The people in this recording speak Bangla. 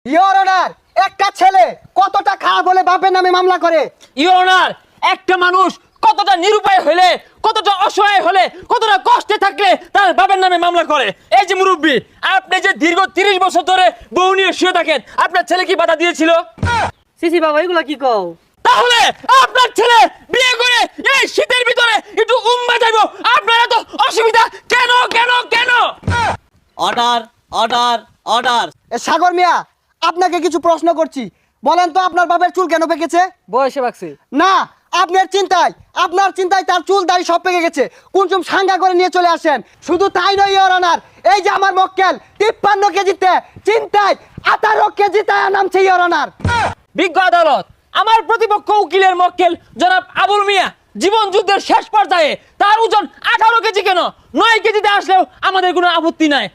ইওর অনার, একটা ছেলে কতটা খারাপ হলে বাপের নামে মামলা করে? ইওর অনার, একটা মানুষ কতটা নিরুপায় হলে, কতটা অসহায় হলে, কতটা কষ্টে থাকলে তার বাবার নামে মামলা করে। এই যে মুরব্বী, আপনি যে দীর্ঘ 30 বছর ধরে বউ নিয়ে শুয়ে থাকেন, আপনার ছেলে কি বাধা দিয়েছিল? সিসি বাবা এগুলা কি কও? তাহলে আপনার ছেলে বিয়ে করে এই শীতের ভিতরে একটু উম্মা যাইবো, আপনার এত অসুবিধা কেন কেন কেন? Order order order. Sagar Miah, আপনাকে কিছু প্রশ্ন করছি, বলেন তো আপনার বাপের চুল কেন পেকেছে? বয়সে বাকছে। না, আপনার চিন্তায় তার চুল দাড়ি সব পেকে গেছে। কুনচুম সাঙ্গা করে নিয়ে চলে আসেন। শুধু তাই নয় ইওর অনার, এই যে আমার মক্কেল 53 কেজিতে চিন্তায় 18 কেজিতে নামছে ইওর অনার। বিজ্ঞ আদালত, আমার প্রতিপক্ষ উকিলের মক্কেল জনাব আবুল মিয়া জীবন যুদ্ধের শেষ পর্যায়ে তার ওজন 18 কেজি কেন 9 কেজিতে আসলেও আমাদের কোনো আপত্তি নাই।